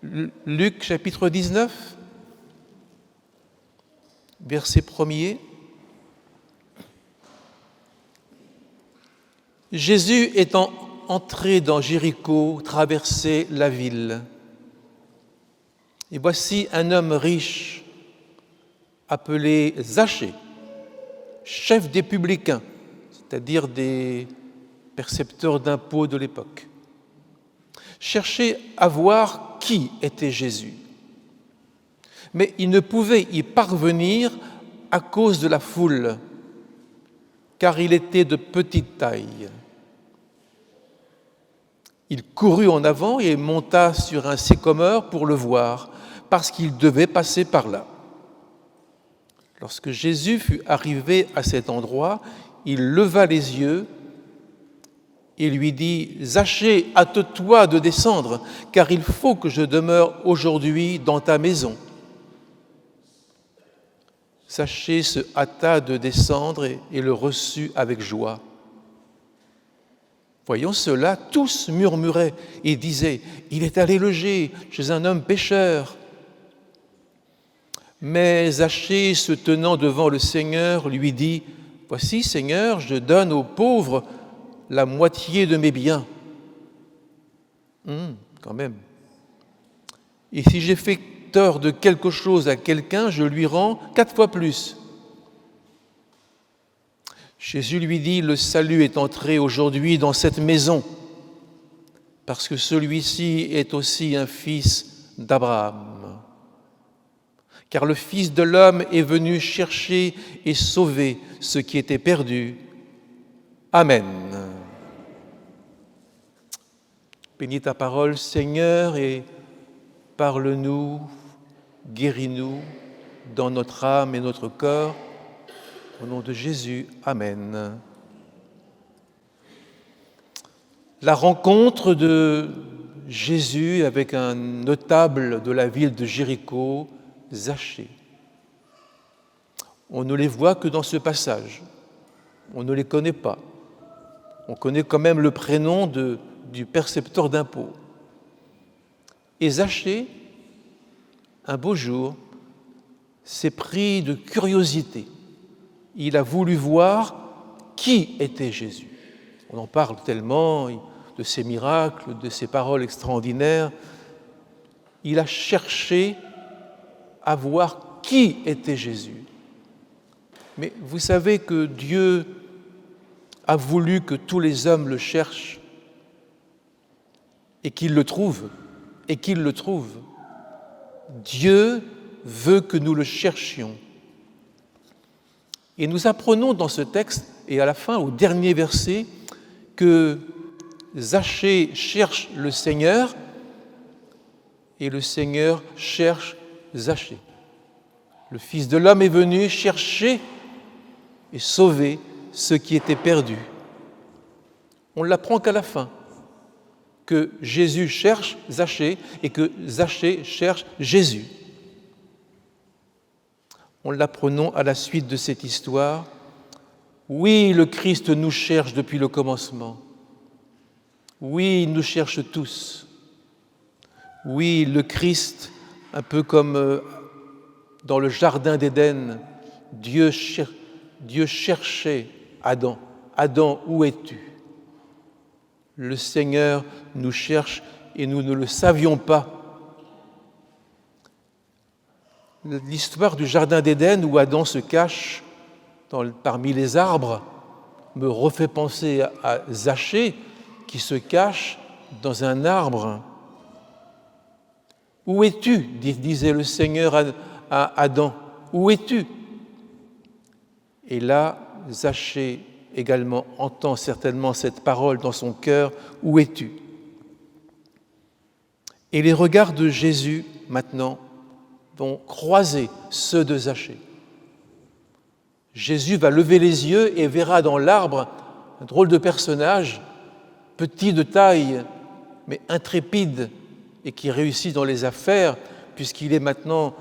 Luc chapitre 19, verset 1er. Jésus étant entré dans Jéricho, traversait la ville. Et voici un homme riche, appelé Zachée, chef des publicains, c'est-à-dire des percepteurs d'impôts de l'époque, cherchait à voir qui était Jésus. Mais il ne pouvait y parvenir à cause de la foule, car il était de petite taille. Il courut en avant et monta sur un sycomore pour le voir, parce qu'il devait passer par là. Lorsque Jésus fut arrivé à cet endroit, il leva les yeux et lui dit « Zachée, hâte-toi de descendre, car il faut que je demeure aujourd'hui dans ta maison. » Zachée se hâta de descendre et le reçut avec joie. Voyant cela, tous murmuraient et disaient « Il est allé loger chez un homme pécheur. » Mais Zachée, se tenant devant le Seigneur, lui dit « Voici, Seigneur, je donne aux pauvres la moitié de mes biens. » Quand même. « Et si j'ai fait tort de quelque chose à quelqu'un, je lui rends 4 fois plus. » Jésus lui dit « Le salut est entré aujourd'hui dans cette maison, parce que celui-ci est aussi un fils d'Abraham. Car le Fils de l'homme est venu chercher et sauver ce qui était perdu. Amen. » Bénis ta parole, Seigneur, et parle-nous, guéris-nous dans notre âme et notre corps. Au nom de Jésus, Amen. La rencontre de Jésus avec un notable de la ville de Jéricho, Zachée. On ne les voit que dans ce passage. On ne les connaît pas. On connaît quand même le prénom du percepteur d'impôts. Et Zachée, un beau jour, s'est pris de curiosité. Il a voulu voir qui était Jésus. On en parle tellement de ses miracles, de ses paroles extraordinaires. Il a cherché à voir qui était Jésus. Mais vous savez que Dieu a voulu que tous les hommes le cherchent et qu'ils le trouvent, Dieu veut que nous le cherchions. Et nous apprenons dans ce texte, et à la fin, au dernier verset, que Zachée cherche le Seigneur et le Seigneur cherche Zachée. Le Fils de l'homme est venu chercher et sauver ce qui était perdu. On ne l'apprend qu'à la fin, que Jésus cherche Zachée et que Zachée cherche Jésus. On l'apprenons à la suite de cette histoire. Oui, le Christ nous cherche depuis le commencement. Oui, il nous cherche tous. Oui, le Christ, un peu comme dans le jardin d'Éden, Dieu cherchait Adam. Adam, où es-tu ? Le Seigneur nous cherche et nous ne le savions pas. L'histoire du jardin d'Éden où Adam se cache parmi les arbres me refait penser à Zachée qui se cache dans un arbre. « Où es-tu » disait le Seigneur à Adam. « Où es-tu » Et là, Zachée également entend certainement cette parole dans son cœur. « Où es-tu » Et les regards de Jésus, maintenant, vont croiser ceux de Zachée. Jésus va lever les yeux et verra dans l'arbre un drôle de personnage, petit de taille, mais intrépide, et qui réussit dans les affaires, puisqu'il est maintenant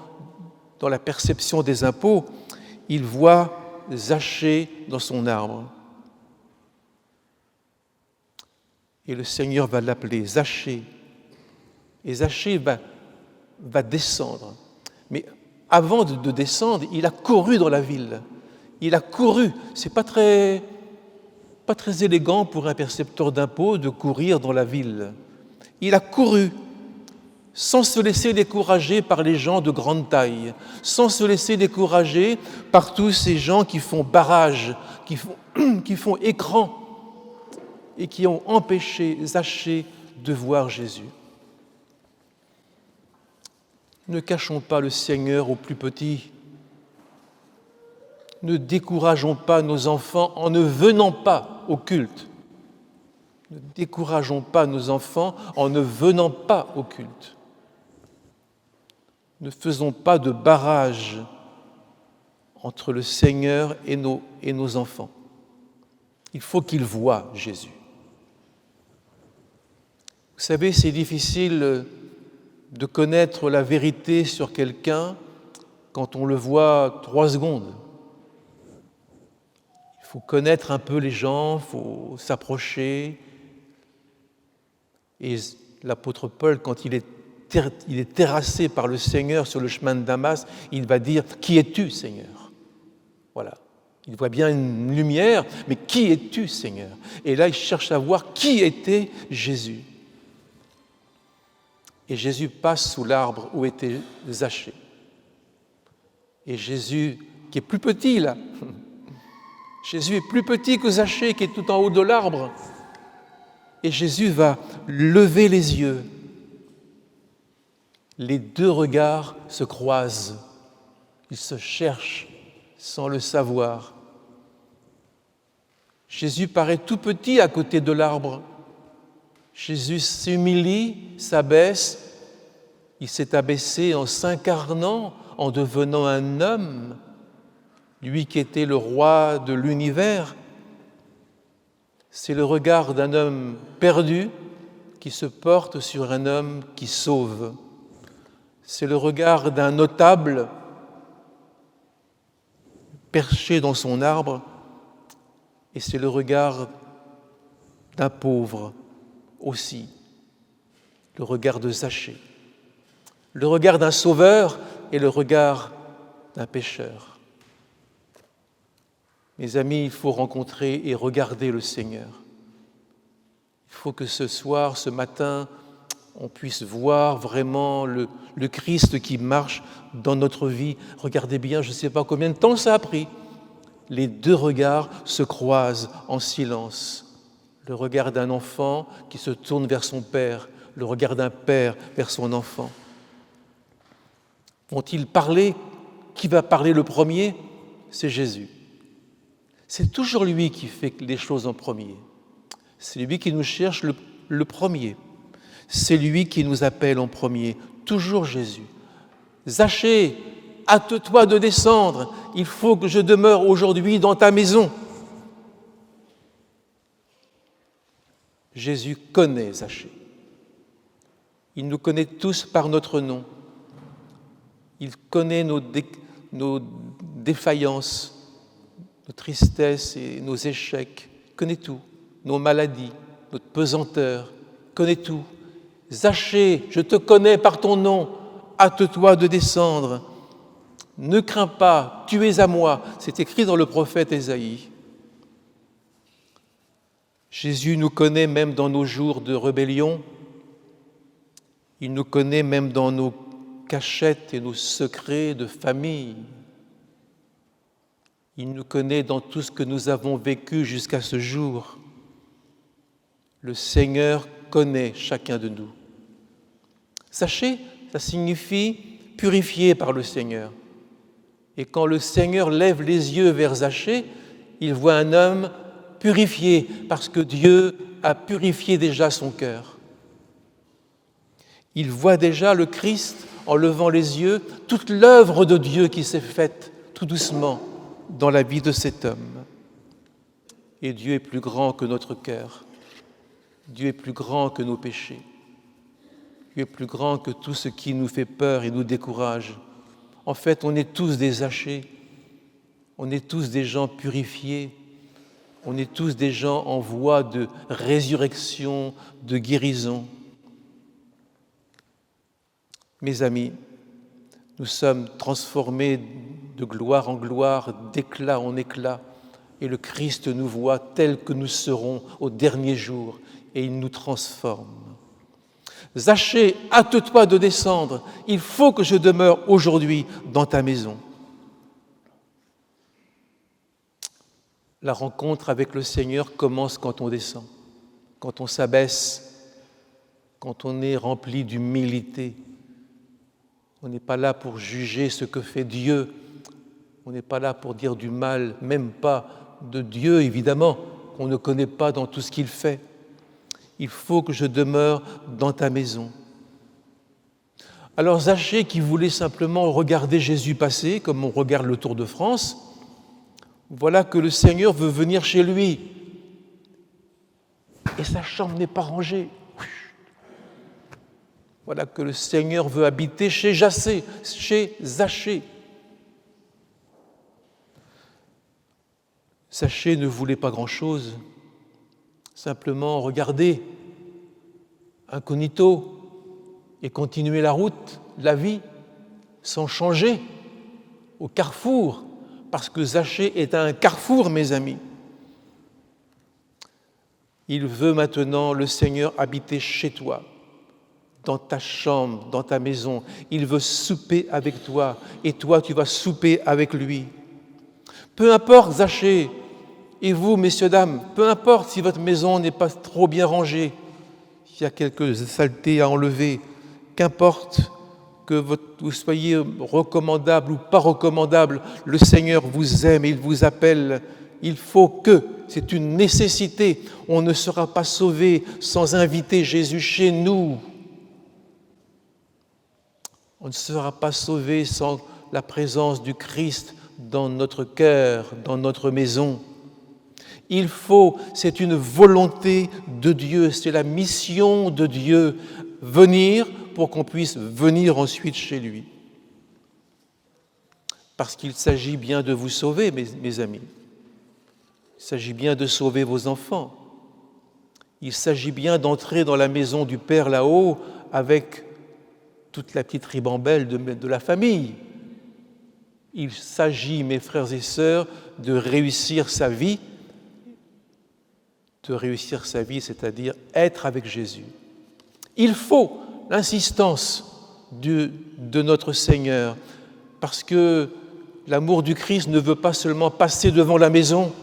dans la perception des impôts. Il voit Zachée dans son arbre. Et le Seigneur va l'appeler Zachée. Et Zachée va va descendre. Mais avant de descendre, il a couru dans la ville. Il a couru. C'est pas très élégant pour un percepteur d'impôts de courir dans la ville. Il a couru sans se laisser décourager par les gens de grande taille, sans se laisser décourager par tous ces gens qui font barrage, qui font écran et qui ont empêché Zachée de voir Jésus. Ne cachons pas le Seigneur aux plus petits. Ne décourageons pas nos enfants en ne venant pas au culte. Ne décourageons pas nos enfants en ne venant pas au culte. Ne faisons pas de barrage entre le Seigneur et nos enfants. Il faut qu'ils voient Jésus. Vous savez, c'est difficile de connaître la vérité sur quelqu'un quand on le voit 3 secondes. Il faut connaître un peu les gens, il faut s'approcher. Et l'apôtre Paul, quand il est terrassé par le Seigneur sur le chemin de Damas, il va dire « Qui es-tu, Seigneur ?» Voilà. Il voit bien une lumière, mais qui es-tu, Seigneur ? Et là, il cherche à voir qui était Jésus. Et Jésus passe sous l'arbre où était Zachée. Et Jésus, qui est plus petit là, Jésus est plus petit que Zachée qui est tout en haut de l'arbre. Et Jésus va lever les yeux. Les 2 regards se croisent. Ils se cherchent sans le savoir. Jésus paraît tout petit à côté de l'arbre. Jésus s'humilie, s'abaisse. Il s'est abaissé en s'incarnant, en devenant un homme, lui qui était le roi de l'univers. C'est le regard d'un homme perdu qui se porte sur un homme qui sauve. C'est le regard d'un notable perché dans son arbre, et c'est le regard d'un pauvre aussi, le regard de Zachée, le regard d'un sauveur et le regard d'un pécheur. Mes amis, il faut rencontrer et regarder le Seigneur. Il faut que ce soir, ce matin, on puisse voir vraiment le Christ qui marche dans notre vie. Regardez bien, je ne sais pas combien de temps ça a pris. Les 2 regards se croisent en silence. Le regard d'un enfant qui se tourne vers son père, le regard d'un père vers son enfant. Vont-ils parler ? Qui va parler le premier ? C'est Jésus. C'est toujours lui qui fait les choses en premier. C'est lui qui nous cherche le premier. C'est lui qui nous appelle en premier. Toujours Jésus. Zachée, hâte-toi de descendre. Il faut que je demeure aujourd'hui dans ta maison. Jésus connaît Zachée. Il nous connaît tous par notre nom. Il connaît nos défaillances, nos tristesses et nos échecs. Il connaît tout. Nos maladies, notre pesanteur. Il connaît tout. Zachée, je te connais par ton nom. Hâte-toi de descendre. Ne crains pas, tu es à moi. C'est écrit dans le prophète Ésaïe. Jésus nous connaît même dans nos jours de rébellion. Il nous connaît même dans nos cachettes et nos secrets de famille. Il nous connaît dans tout ce que nous avons vécu jusqu'à ce jour. Le Seigneur connaît chacun de nous. Sachez, ça signifie purifié par le Seigneur. Et quand le Seigneur lève les yeux vers Zachée, il voit un homme purifié parce que Dieu a purifié déjà son cœur. Il voit déjà le Christ en levant les yeux, toute l'œuvre de Dieu qui s'est faite tout doucement dans la vie de cet homme. Et Dieu est plus grand que notre cœur. Dieu est plus grand que nos péchés. Dieu est plus grand que tout ce qui nous fait peur et nous décourage. En fait, on est tous des Zachées. On est tous des gens purifiés. On est tous des gens en voie de résurrection, de guérison. Mes amis, nous sommes transformés de gloire en gloire, d'éclat en éclat, et le Christ nous voit tels que nous serons au dernier jour, et il nous transforme. Zachée, hâte-toi de descendre, il faut que je demeure aujourd'hui dans ta maison. La rencontre avec le Seigneur commence quand on descend, quand on s'abaisse, quand on est rempli d'humilité. On n'est pas là pour juger ce que fait Dieu, on n'est pas là pour dire du mal, même pas de Dieu, évidemment, qu'on ne connaît pas dans tout ce qu'il fait. Il faut que je demeure dans ta maison. Alors Zachée, qui voulait simplement regarder Jésus passer, comme on regarde le Tour de France, voilà que le Seigneur veut venir chez lui. Et sa chambre n'est pas rangée. Voilà que le Seigneur veut habiter chez Zachée. Zachée ne voulait pas grand-chose, simplement regarder incognito et continuer la route, la vie, sans changer, au carrefour, parce que Zachée est à un carrefour, mes amis. Il veut maintenant, le Seigneur, habiter chez toi, dans ta chambre, dans ta maison. Il veut souper avec toi, et toi, tu vas souper avec lui. Peu importe, Zachée, et vous, messieurs, dames, peu importe si votre maison n'est pas trop bien rangée, s'il y a quelques saletés à enlever, qu'importe que vous soyez recommandable ou pas recommandable, le Seigneur vous aime, il vous appelle. Il faut que, c'est une nécessité, on ne sera pas sauvé sans inviter Jésus chez nous. On ne sera pas sauvé sans la présence du Christ dans notre cœur, dans notre maison. Il faut, c'est une volonté de Dieu, c'est la mission de Dieu, venir pour qu'on puisse venir ensuite chez lui. Parce qu'il s'agit bien de vous sauver, mes amis. Il s'agit bien de sauver vos enfants. Il s'agit bien d'entrer dans la maison du Père là-haut avec toute la petite ribambelle de la famille. Il s'agit, mes frères et sœurs, de réussir sa vie, c'est-à-dire être avec Jésus. Il faut l'insistance de notre Seigneur, parce que l'amour du Christ ne veut pas seulement passer devant la maison,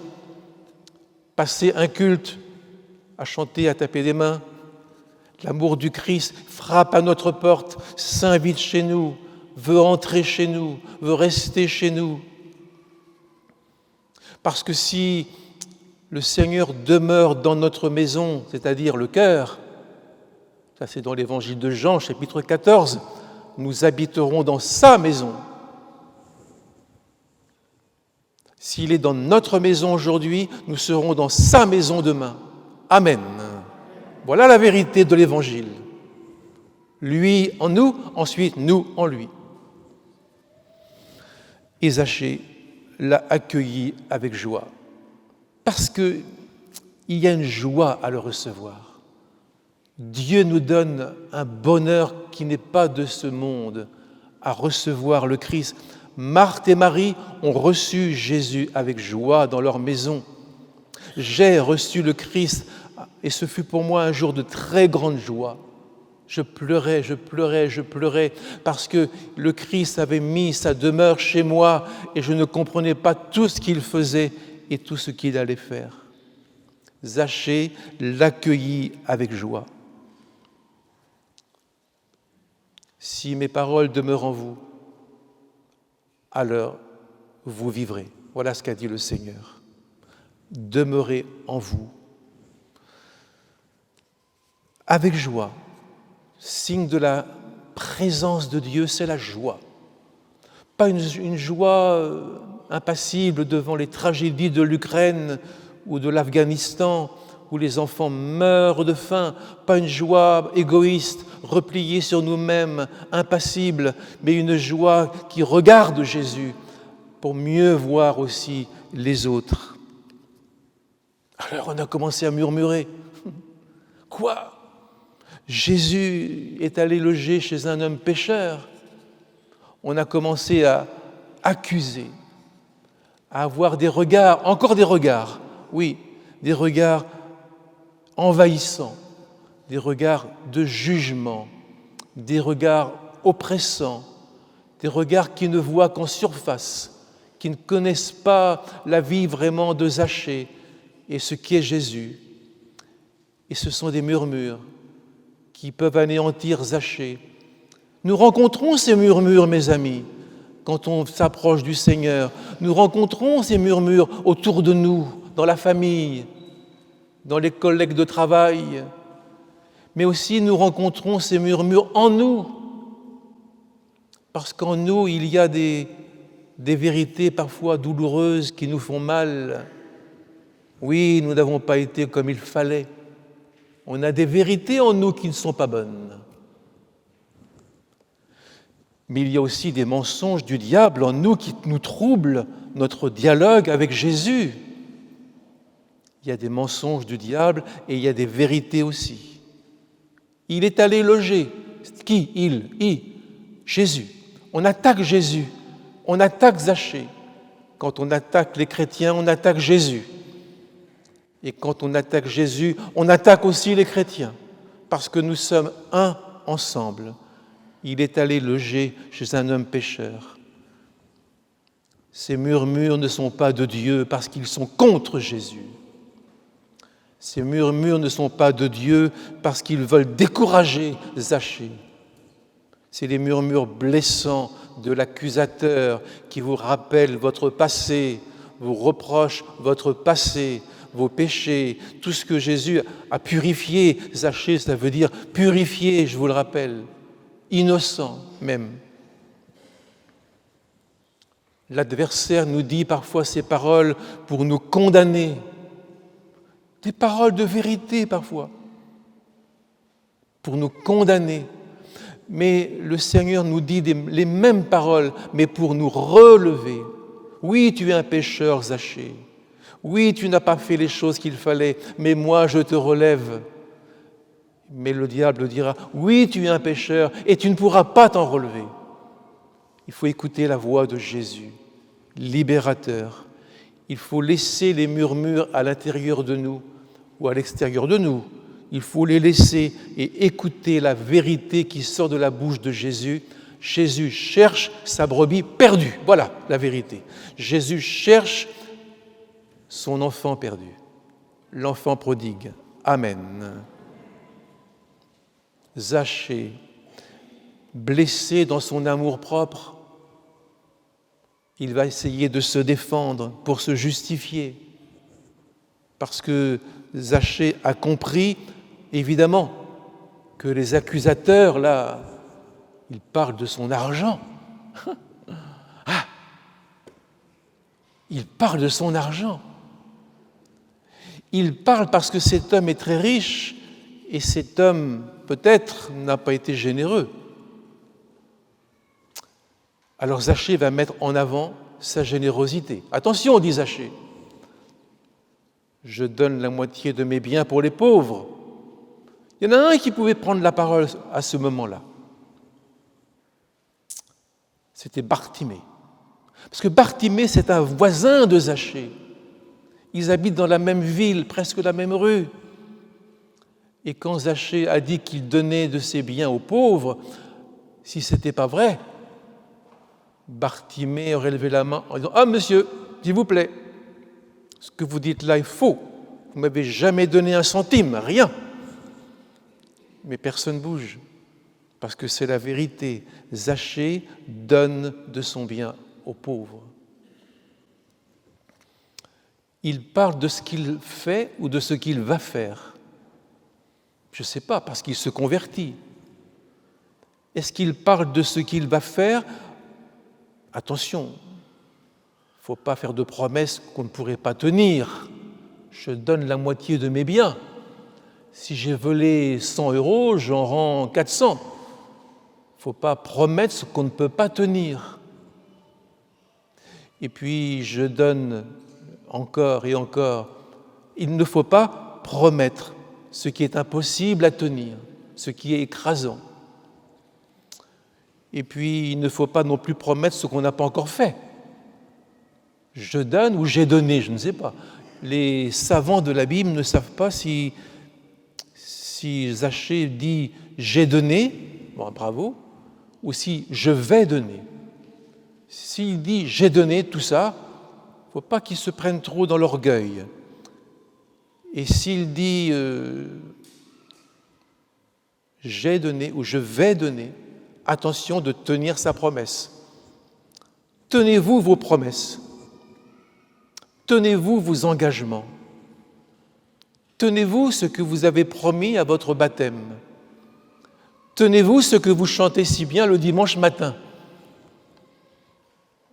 passer un culte, à chanter, à taper des mains. L'amour du Christ frappe à notre porte, s'invite chez nous, veut entrer chez nous, veut rester chez nous. Parce que si le Seigneur demeure dans notre maison, c'est-à-dire le cœur, ça c'est dans l'évangile de Jean, chapitre 14, nous habiterons dans sa maison. S'il est dans notre maison aujourd'hui, nous serons dans sa maison demain. Amen. Voilà la vérité de l'Évangile. Lui en nous, ensuite nous en lui. Et Zachée l'a accueilli avec joie, parce qu'il y a une joie à le recevoir. Dieu nous donne un bonheur qui n'est pas de ce monde, à recevoir le Christ. Marthe et Marie ont reçu Jésus avec joie dans leur maison. J'ai reçu le Christ et ce fut pour moi un jour de très grande joie. Je pleurais parce que le Christ avait mis sa demeure chez moi et je ne comprenais pas tout ce qu'il faisait et tout ce qu'il allait faire. Zachée l'accueillit avec joie. Si mes paroles demeurent en vous, alors vous vivrez. Voilà ce qu'a dit le Seigneur. Demeurez en vous. Avec joie. Signe de la présence de Dieu, c'est la joie. Pas une joie impassible devant les tragédies de l'Ukraine ou de l'Afghanistan, où les enfants meurent de faim, pas une joie égoïste, repliée sur nous-mêmes, impassible, mais une joie qui regarde Jésus pour mieux voir aussi les autres. Alors on a commencé à murmurer. Quoi ? Jésus est allé loger chez un homme pécheur. On a commencé à accuser, à avoir des regards, encore des regards, oui, des regards envahissants, des regards de jugement, des regards oppressants, des regards qui ne voient qu'en surface, qui ne connaissent pas la vie vraiment de Zachée et ce qu'est Jésus. Et ce sont des murmures qui peuvent anéantir Zachée. Nous rencontrons ces murmures, mes amis, quand on s'approche du Seigneur. Nous rencontrons ces murmures autour de nous, dans la famille, dans les collègues de travail. Mais aussi nous rencontrons ces murmures en nous, parce qu'en nous, il y a des vérités parfois douloureuses qui nous font mal. Oui, nous n'avons pas été comme il fallait. On a des vérités en nous qui ne sont pas bonnes. Mais il y a aussi des mensonges du diable en nous qui nous troublent notre dialogue avec Jésus. Il y a des mensonges du diable et il y a des vérités aussi. Il est allé loger. Qui ? Il. Jésus. On attaque Jésus. On attaque Zachée. Quand on attaque les chrétiens, on attaque Jésus. Et quand on attaque Jésus, on attaque aussi les chrétiens, parce que nous sommes un ensemble. Il est allé loger chez un homme pécheur. Ces murmures ne sont pas de Dieu parce qu'ils sont contre Jésus. Ces murmures ne sont pas de Dieu parce qu'ils veulent décourager Zachée. C'est les murmures blessants de l'accusateur qui vous rappellent votre passé, vous reprochent votre passé, vos péchés, tout ce que Jésus a purifié. Zachée, ça veut dire purifié, je vous le rappelle, innocent même. L'adversaire nous dit parfois ces paroles pour nous condamner, des paroles de vérité parfois, pour nous condamner. Mais le Seigneur nous dit les mêmes paroles, mais pour nous relever. Oui, tu es un pécheur, Zachée. Oui, tu n'as pas fait les choses qu'il fallait, mais moi je te relève. Mais le diable dira, oui, tu es un pécheur et tu ne pourras pas t'en relever. Il faut écouter la voix de Jésus, libérateur. Il faut laisser les murmures à l'intérieur de nous ou à l'extérieur de nous. Il faut les laisser et écouter la vérité qui sort de la bouche de Jésus. Jésus cherche sa brebis perdue. Voilà la vérité. Jésus cherche son enfant perdu, l'enfant prodigue. Amen. Zachée, blessé dans son amour-propre, il va essayer de se défendre pour se justifier. Parce que Zachée a compris, évidemment, que les accusateurs, là, ils parlent de son argent. Ah, ils parlent de son argent. Ils parlent parce que cet homme est très riche et cet homme, peut-être, n'a pas été généreux. Alors Zachée va mettre en avant sa générosité. Attention, dit Zachée, je donne la moitié de mes biens pour les pauvres. Il y en a un qui pouvait prendre la parole à ce moment-là. C'était Bartimée. Parce que Bartimée, c'est un voisin de Zachée. Ils habitent dans la même ville, presque la même rue. Et quand Zachée a dit qu'il donnait de ses biens aux pauvres, si ce n'était pas vrai, Bartimée aurait levé la main en disant « Ah, monsieur, s'il vous plaît, ce que vous dites là est faux. Vous ne m'avez jamais donné un centime, rien. » Mais personne ne bouge, parce que c'est la vérité. Zachée donne de son bien aux pauvres. Il parle de ce qu'il fait ou de ce qu'il va faire. Je ne sais pas, parce qu'il se convertit. Est-ce qu'il parle de ce qu'il va faire ? Attention, il ne faut pas faire de promesses qu'on ne pourrait pas tenir. Je donne la moitié de mes biens. Si j'ai volé 100 €, j'en rends 400. Il ne faut pas promettre ce qu'on ne peut pas tenir. Et puis, je donne encore et encore. Il ne faut pas promettre ce qui est impossible à tenir. ce qui est écrasant. Et puis, il ne faut pas non plus promettre ce qu'on n'a pas encore fait. Je donne ou j'ai donné, je ne sais pas. Les savants de la Bible ne savent pas si Zachée dit « j'ai donné », bon, bravo, ou si « je vais donner ». S'il dit « j'ai donné », tout ça, il ne faut pas qu'il se prenne trop dans l'orgueil. Et s'il dit « j'ai donné » ou « je vais donner », attention de tenir sa promesse. Tenez-vous vos promesses. Tenez-vous vos engagements. Tenez-vous ce que vous avez promis à votre baptême. Tenez-vous ce que vous chantez si bien le dimanche matin.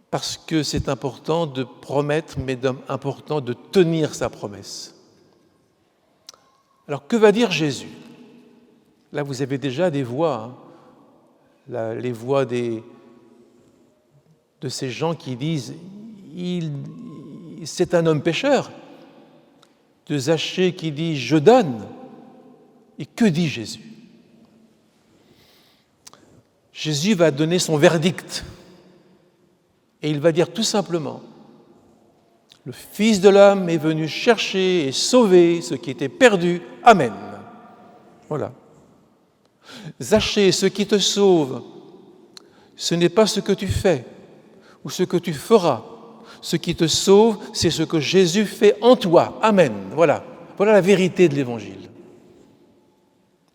Parce que c'est important de promettre, mais important de tenir sa promesse. Alors, que va dire Jésus ? Là, vous avez déjà des voix, les voix de ces gens qui disent « c'est un homme pécheur », de Zachée qui dit « je donne ». Et que dit Jésus ? Jésus va donner son verdict et il va dire tout simplement « le Fils de l'homme est venu chercher et sauver ce qui était perdu. Amen ». Voilà. Zachée, ce qui te sauve, ce n'est pas ce que tu fais ou ce que tu feras. Ce qui te sauve, c'est ce que Jésus fait en toi. Amen. Voilà. Voilà la vérité de l'Évangile.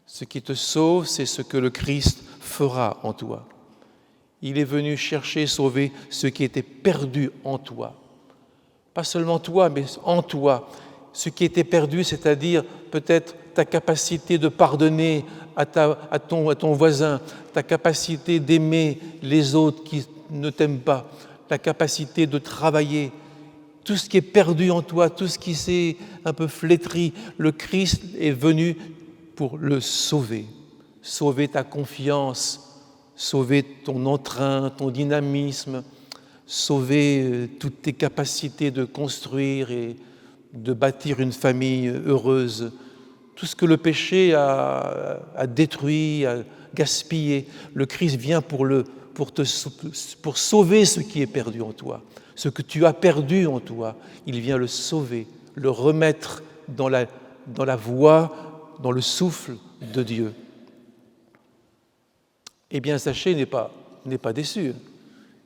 Ce qui te sauve, c'est ce que le Christ fera en toi. Il est venu chercher et sauver ce qui était perdu en toi. Pas seulement toi, mais en toi. Ce qui était perdu, c'est-à-dire peut-être ta capacité de pardonner à ton voisin, ta capacité d'aimer les autres qui ne t'aiment pas, la capacité de travailler, tout ce qui est perdu en toi, tout ce qui s'est un peu flétri, le Christ est venu pour le sauver. Sauver ta confiance, sauver ton entrain, ton dynamisme, sauver toutes tes capacités de construire et de bâtir une famille heureuse. Tout ce que le péché a détruit, a gaspillé, le Christ vient pour sauver ce qui est perdu en toi. Ce que tu as perdu en toi, il vient le sauver, le remettre dans la voie, dans le souffle de Dieu. Eh bien, Zachée n'est pas déçu.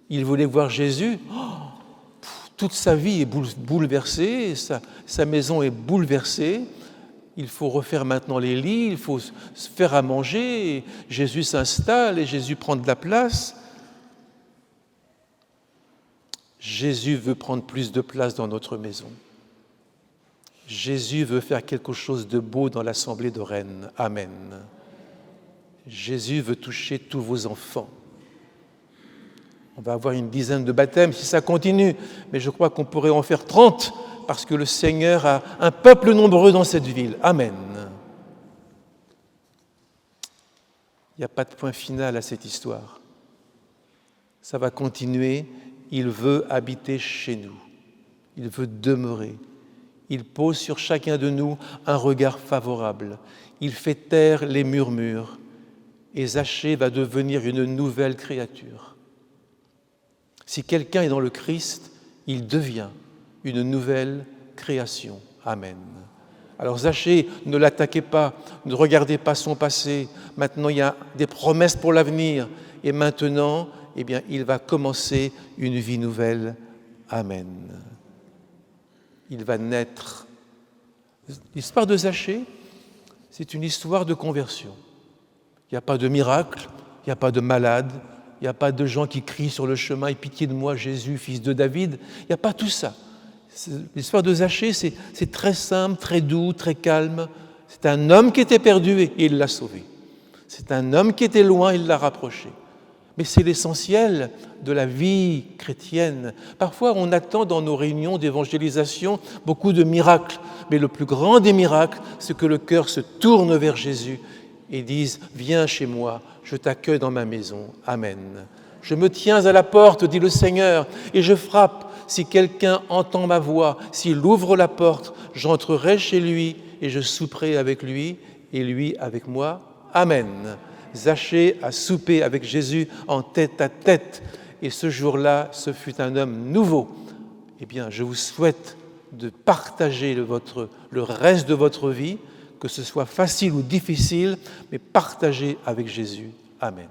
Il voulait voir Jésus. Toute sa vie est bouleversée, sa maison est bouleversée. Il faut refaire maintenant les lits, il faut se faire à manger. Et Jésus s'installe et Jésus prend de la place. Jésus veut prendre plus de place dans notre maison. Jésus veut faire quelque chose de beau dans l'assemblée de Rennes. Amen. Jésus veut toucher tous vos enfants. On va avoir une dizaine de baptêmes si ça continue, mais je crois qu'on pourrait en faire 30 parce que le Seigneur a un peuple nombreux dans cette ville. Amen. Il n'y a pas de point final à cette histoire. Ça va continuer. Il veut habiter chez nous. Il veut demeurer. Il pose sur chacun de nous un regard favorable. Il fait taire les murmures. Et Zachée va devenir une nouvelle créature. Si quelqu'un est dans le Christ, il devient une nouvelle création. Amen. Alors Zachée, ne l'attaquez pas, ne regardez pas son passé. Maintenant, il y a des promesses pour l'avenir. Et maintenant, eh bien, il va commencer une vie nouvelle. Amen. Il va naître. L'histoire de Zachée, c'est une histoire de conversion. Il n'y a pas de miracle, il n'y a pas de malade, il n'y a pas de gens qui crient sur le chemin « Aie pitié de moi, Jésus, fils de David ». Il n'y a pas tout ça. L'histoire de Zachée, c'est très simple, très doux, très calme. C'est un homme qui était perdu et il l'a sauvé. C'est un homme qui était loin, il l'a rapproché. Mais c'est l'essentiel de la vie chrétienne. Parfois, on attend dans nos réunions d'évangélisation beaucoup de miracles. Mais le plus grand des miracles, c'est que le cœur se tourne vers Jésus et dise « Viens chez moi, je t'accueille dans ma maison. Amen. Je me tiens à la porte, dit le Seigneur, et je frappe. Si quelqu'un entend ma voix, s'il ouvre la porte, j'entrerai chez lui et je souperai avec lui et lui avec moi. Amen. Zachée a soupé avec Jésus en tête à tête. Et ce jour-là, ce fut un homme nouveau. Eh bien, je vous souhaite de partager le reste de votre vie, que ce soit facile ou difficile, mais partagez avec Jésus. Amen.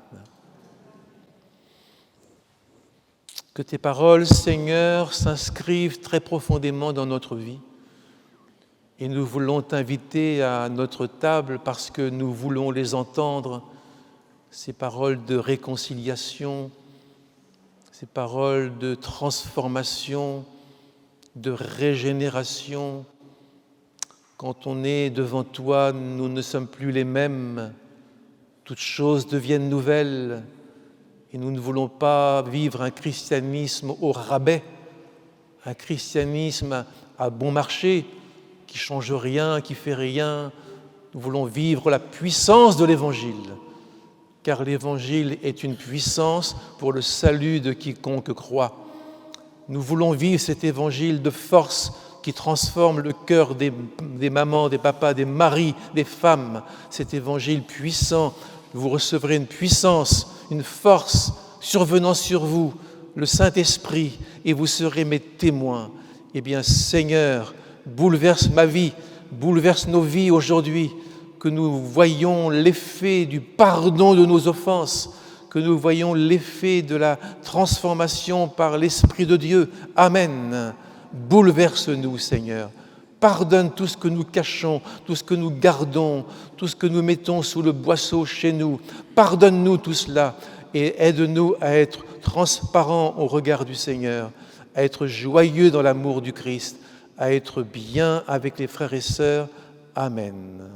Que tes paroles, Seigneur, s'inscrivent très profondément dans notre vie. Et nous voulons t'inviter à notre table parce que nous voulons les entendre, ces paroles de réconciliation, ces paroles de transformation, de régénération. Quand on est devant toi, nous ne sommes plus les mêmes. Toutes choses deviennent nouvelles et nous ne voulons pas vivre un christianisme au rabais, un christianisme à bon marché qui ne change rien, qui ne fait rien. Nous voulons vivre la puissance de l'Évangile, car l'Évangile est une puissance pour le salut de quiconque croit. Nous voulons vivre cet Évangile de force qui transforme le cœur des mamans, des papas, des maris, des femmes. Cet Évangile puissant, vous recevrez une puissance, une force survenant sur vous, le Saint-Esprit, et vous serez mes témoins. Eh bien, Seigneur, bouleverse ma vie, bouleverse nos vies aujourd'hui, que nous voyions l'effet du pardon de nos offenses, que nous voyions l'effet de la transformation par l'Esprit de Dieu. Amen. Bouleverse-nous, Seigneur. Pardonne tout ce que nous cachons, tout ce que nous gardons, tout ce que nous mettons sous le boisseau chez nous. Pardonne-nous tout cela et aide-nous à être transparents au regard du Seigneur, à être joyeux dans l'amour du Christ, à être bien avec les frères et sœurs. Amen.